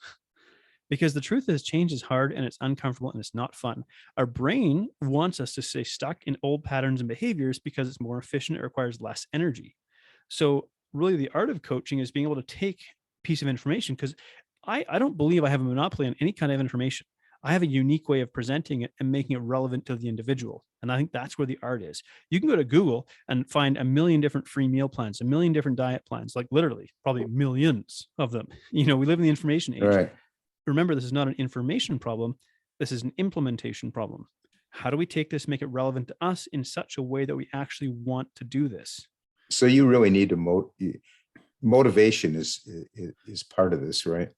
Because the truth is change is hard and it's uncomfortable and it's not fun. Our brain wants us to stay stuck in old patterns and behaviors because it's more efficient. It requires less energy. So really the art of coaching is being able to take a piece of information, because I don't believe I have a monopoly on any kind of information. I have a unique way of presenting it and making it relevant to the individual. And I think that's where the art is. You can go to Google and find a million different free meal plans, a million different diet plans, like literally probably millions of them. We live in the information age. Right. Remember, this is not an information problem. This is an implementation problem. How do we take this, make it relevant to us in such a way that we actually want to do this? So you really need to motivation is part of this, right?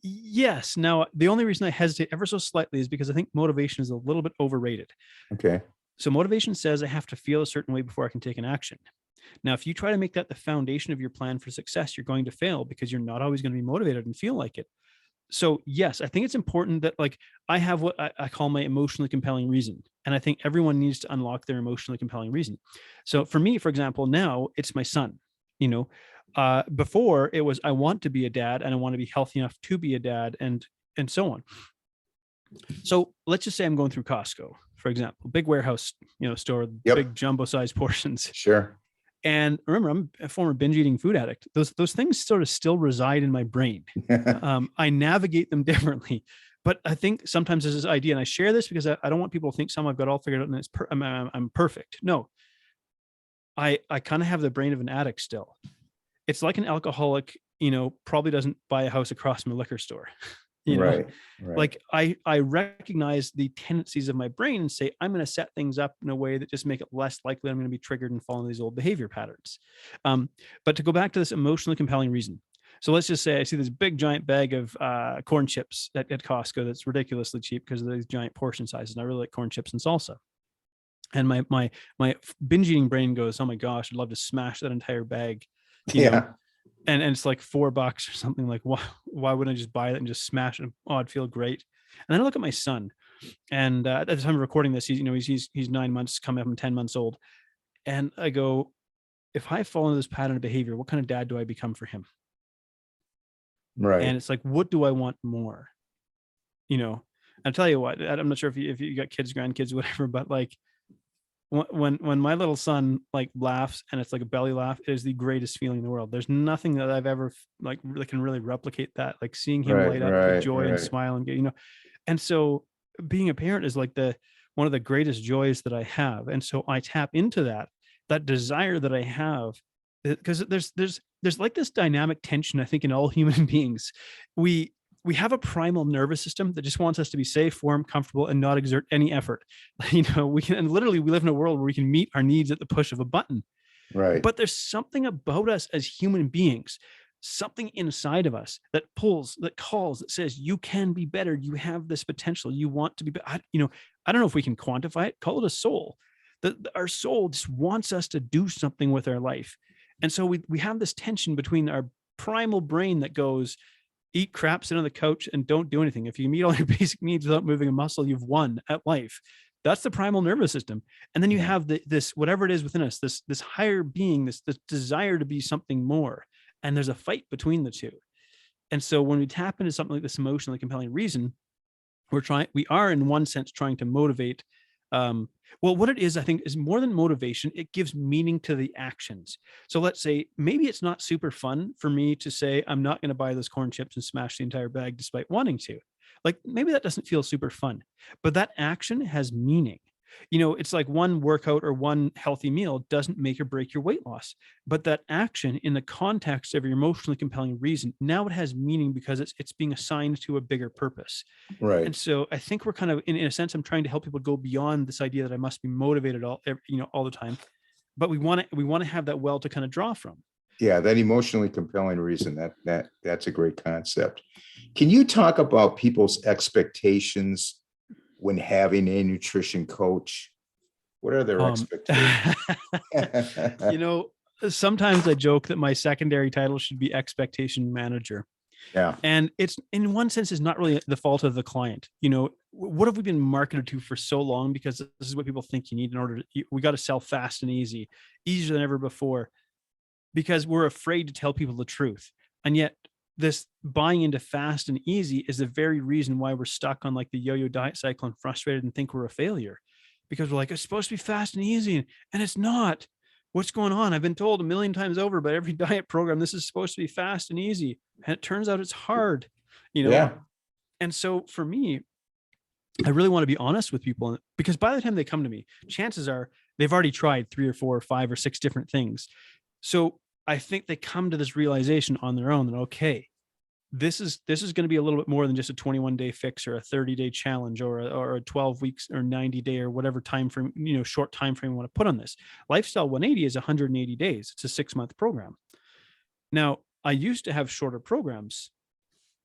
Yes. Now, the only reason I hesitate ever so slightly is because I think motivation is a little bit overrated. Okay. So motivation says I have to feel a certain way before I can take an action. Now, if you try to make that the foundation of your plan for success, you're going to fail because you're not always going to be motivated and feel like it. So yes, I think it's important that I have what I call my emotionally compelling reason. And I think everyone needs to unlock their emotionally compelling reason. So for me, for example, now it's my son. Before it was, I want to be a dad and I want to be healthy enough to be a dad and so on. So let's just say I'm going through Costco, for example, big warehouse, store, Yep. Big jumbo sized portions. Sure. And remember, I'm a former binge eating food addict. Those things sort of still reside in my brain. I navigate them differently, but I think sometimes there's this idea, and I share this because I don't want people to think I've got all figured out and I'm perfect. No, I kind of have the brain of an addict still. It's like an alcoholic, probably doesn't buy a house across from a liquor store. Right. Like I recognize the tendencies of my brain and say, I'm going to set things up in a way that just make it less likely I'm going to be triggered and fall into these old behavior patterns. But to go back to this emotionally compelling reason. So let's just say I see this big giant bag of corn chips at Costco that's ridiculously cheap because of these giant portion sizes. And I really like corn chips and salsa. And my binge eating brain goes, oh my gosh, I'd love to smash that entire bag. You know? And it's like $4 or something. Like, why wouldn't I just buy it and just smash it? Oh, I'd feel great. And then I look at my son, and at the time of recording this, he's 9 months, coming up on 10 months old. And I go, if I fall into this pattern of behavior, what kind of dad do I become for him? Right. And it's like, what do I want more? I'll tell you what, I'm not sure if you got kids, grandkids, whatever, but like, when my little son laughs and it's like a belly laugh, it is the greatest feeling in the world. There's nothing that I've ever that can really replicate that. Like seeing him light up with joy and smile and get, and so being a parent is like one of the greatest joys that I have. And so I tap into that desire that I have, because there's like this dynamic tension, I think, in all human beings. We have a primal nervous system that just wants us to be safe, warm, comfortable, and not exert any effort. We live in a world where we can meet our needs at the push of a button. Right. But there's something about us as human beings, something inside of us that pulls, that calls, that says, you can be better. You have this potential. You want to be better. I don't know if we can quantify it. Call it a soul. Our soul just wants us to do something with our life. And so we have this tension between our primal brain that goes, eat crap, sit on the couch, and don't do anything. If you meet all your basic needs without moving a muscle, you've won at life. That's the primal nervous system. And then you have this, whatever it is within us, this higher being, this desire to be something more. And there's a fight between the two. And so when we tap into something like this emotionally compelling reason, we are in one sense trying to motivate. What it is, I think, is more than motivation. It gives meaning to the actions. So let's say maybe it's not super fun for me to say, I'm not going to buy those corn chips and smash the entire bag despite wanting to. Like maybe that doesn't feel super fun, but that action has meaning. It's like one workout or one healthy meal doesn't make or break your weight loss, but that action in the context of your emotionally compelling reason, now it has meaning because it's being assigned to a bigger purpose. Right. And so I think we're kind of, in a sense, I'm trying to help people go beyond this idea that I must be motivated all the time, but we want to have that well to kind of draw from. Yeah, that emotionally compelling reason, that's a great concept. Can you talk about people's expectations when having a nutrition coach? What are their expectations? Sometimes I joke that my secondary title should be expectation manager, Yeah. And it's, in one sense, is not really the fault of the client. What have we been marketed to for so long? Because this is what people think you need in order to, we got to sell fast and easy, easier than ever before, because we're afraid to tell people the truth. And yet this buying into fast and easy is the very reason why we're stuck on like the yo-yo diet cycle and frustrated and think we're a failure, because we're like, it's supposed to be fast and easy, and it's not. What's going on? I've been told a million times over by every diet program, this is supposed to be fast and easy. And it turns out it's hard, Yeah. And so for me, I really want to be honest with people, because by the time they come to me, chances are they've already tried 3 or 4 or 5 or 6 different things. So I think they come to this realization on their own that, okay, this is going to be a little bit more than just a 21-day fix or a 30-day challenge or a 12 weeks or 90-day or whatever time frame, short time frame we want to put on this. Lifestyle 180 is 180 days. It's a 6-month program. Now, I used to have shorter programs,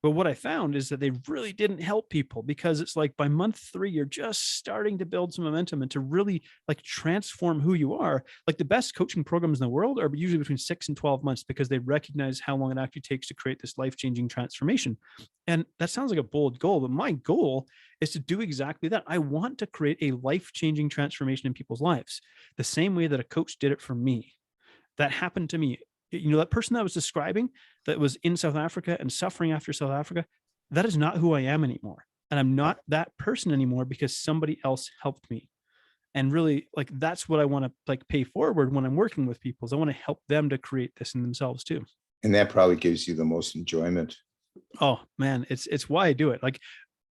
but what I found is that they really didn't help people, because it's like by month 3, you're just starting to build some momentum and to really like transform who you are. Like the best coaching programs in the world are usually between 6 and 12 months, because they recognize how long it actually takes to create this life-changing transformation. And that sounds like a bold goal, but my goal is to do exactly that. I want to create a life-changing transformation in people's lives, the same way that a coach did it for me. That happened to me. That person that I was describing that was in South Africa and suffering after South Africa, that is not who I am anymore. And I'm not that person anymore because somebody else helped me. And really, like, that's what I want to like pay forward when I'm working with people, is I want to help them to create this in themselves too. And that probably gives you the most enjoyment. Oh man, it's why I do it. Like,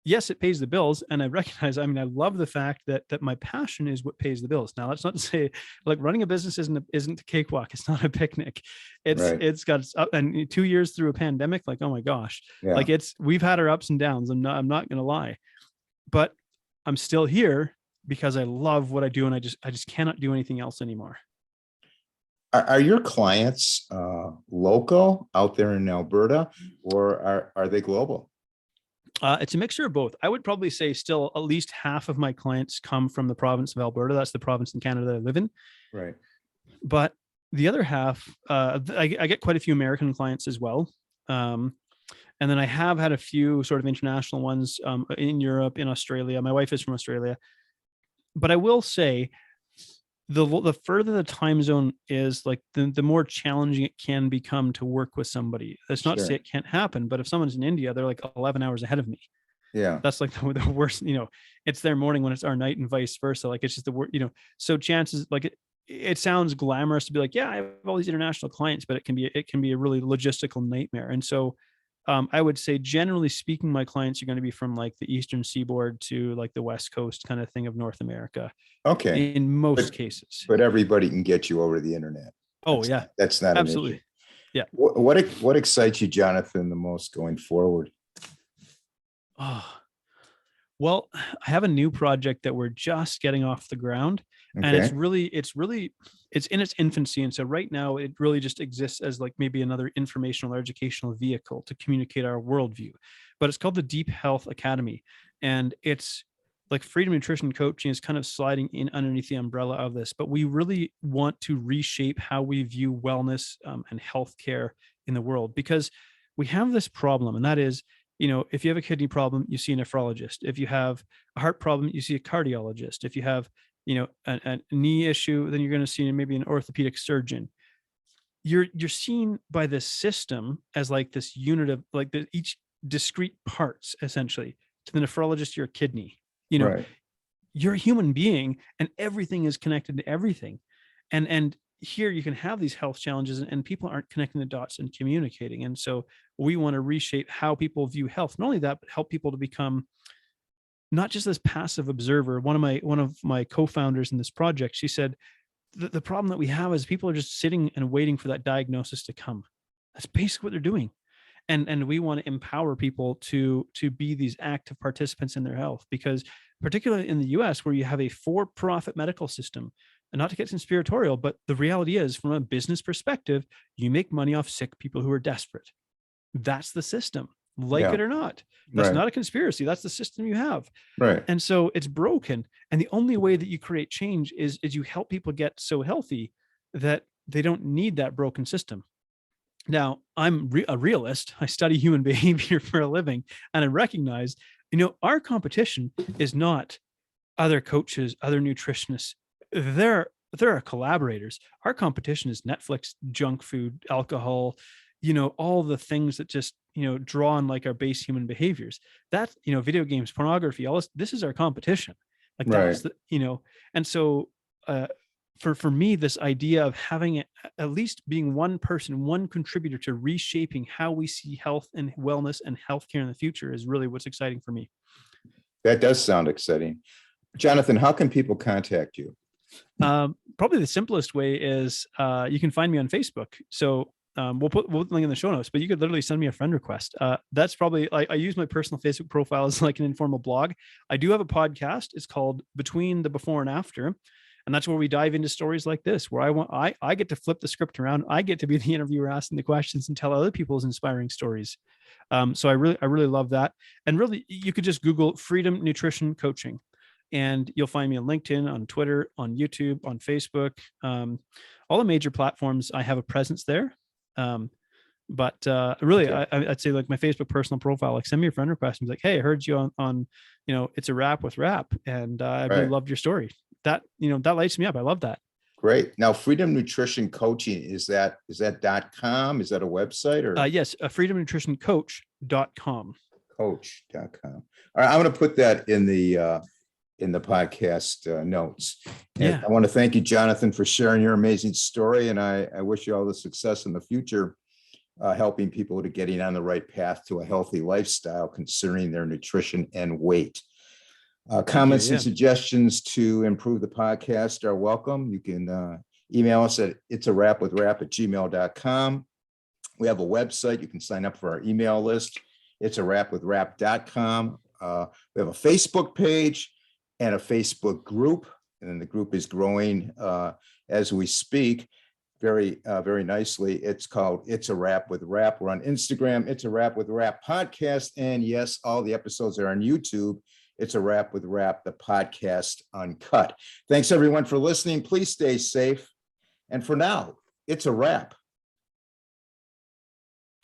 yes, it pays the bills. And I recognize, I love the fact that my passion is what pays the bills. Now, that's not to say like running a business isn't a cakewalk. It's not a picnic. It's got and 2 years through a pandemic, like, oh my gosh, like we've had our ups and downs. I'm not going to lie, but I'm still here because I love what I do. And I just cannot do anything else anymore. Are your clients local out there in Alberta, or are they global? It's a mixture of both. I would probably say still at least half of my clients come from the province of Alberta. That's the province in Canada that I live in. Right. But the other half, I get quite a few American clients as well. And then I have had a few sort of international ones in Europe, in Australia. My wife is from Australia. But I will say the further the time zone is, like the more challenging it can become to work with somebody. That's not to say it can't happen, but if someone's in India, they're like 11 hours ahead of me. Yeah. That's like the worst, it's their morning when it's our night and vice versa. Like it's just the word, so chances, like it sounds glamorous to be like, yeah, I have all these international clients, but it can be a really logistical nightmare. And so I would say, generally speaking, my clients are going to be from like the Eastern Seaboard to like the West Coast kind of thing of North America. Okay. In most cases. But everybody can get you over the internet. Oh, yeah. That's not absolutely an issue. Yeah. What excites you, Jonathan, the most going forward? Oh, well, I have a new project that we're just getting off the ground. Okay. And it's in its infancy. And so right now it really just exists as like maybe another informational or educational vehicle to communicate our worldview. But it's called the Deep Health Academy. And it's like Freedom Nutrition Coaching is kind of sliding in underneath the umbrella of this. But we really want to reshape how we view wellness and healthcare in the world, because we have this problem, and that is, if you have a kidney problem, you see a nephrologist. If you have a heart problem, you see a cardiologist. If you have, a knee issue, then you're going to see maybe an orthopedic surgeon. You're seen by this system as like this unit of like each discrete parts, essentially. To the nephrologist, you're a kidney. Right. You're a human being, and everything is connected to everything. And here you can have these health challenges, and people aren't connecting the dots and communicating. And so we want to reshape how people view health. Not only that, but help people to become not just this passive observer. One of my co-founders in this project, she said, the problem that we have is people are just sitting and waiting for that diagnosis to come. That's basically what they're doing. And we want to empower people to be these active participants in their health, because particularly in the US, where you have a for-profit medical system, and not to get conspiratorial, but the reality is, from a business perspective, you make money off sick people who are desperate. That's the system, it or not. That's not a conspiracy. That's the system you have. Right. And so it's broken. And the only way that you create change is you help people get so healthy that they don't need that broken system. Now, I'm a realist. I study human behavior for a living, and I recognize, our competition is not other coaches, other nutritionists. They're our collaborators. Our competition is Netflix, junk food, alcohol, all the things that just, draw on like our base human behaviors. That, video games, pornography, all this is our competition. Like Right. that's and so uh for me, this idea of having at least being one person, one contributor to reshaping how we see health and wellness and healthcare in the future is really what's exciting for me. That does sound exciting. Jonathan, how can people contact you? Probably the simplest way is you can find me on Facebook. So we'll put the link in the show notes, but you could literally send me a friend request. That's probably I use my personal Facebook profile as like an informal blog. I do have a podcast. It's called Between the Before and After. And that's where we dive into stories like this, where I get to flip the script around. I get to be the interviewer asking the questions and tell other people's inspiring stories. So I really love that. And really, you could just Google Freedom Nutrition Coaching, and you'll find me on LinkedIn, on Twitter, on YouTube, on Facebook, all the major platforms. I have a presence there. But really, Okay. I'd say like my Facebook personal profile, like send me a friend request and be like, hey, I heard you on It's a Wrap with Rap, and I really Right. loved your story. That that lights me up. I love that. Great. Now, Freedom Nutrition Coaching, is that .com? Is that a website or Yes, freedomnutritioncoach.com. coach.com? All right, I'm going to put that in the podcast notes. And Yeah. I want to thank you, Jonathan, for sharing your amazing story. And I wish you all the success in the future, helping people to getting on the right path to a healthy lifestyle concerning their nutrition and weight. Comments and suggestions to improve the podcast are welcome. You can email us at itsawrapwithrap@gmail.com. We have a website. You can sign up for our email list. itsawrapwithrap.com. We have a Facebook page and a Facebook group, and the group is growing as we speak very nicely. It's called It's a Wrap with Rap. We're on Instagram, It's a Wrap with Rap podcast. And yes, all the episodes are on YouTube. It's a Wrap with Rap, the podcast uncut. Thanks everyone for listening. Please stay safe. And for now, it's a wrap.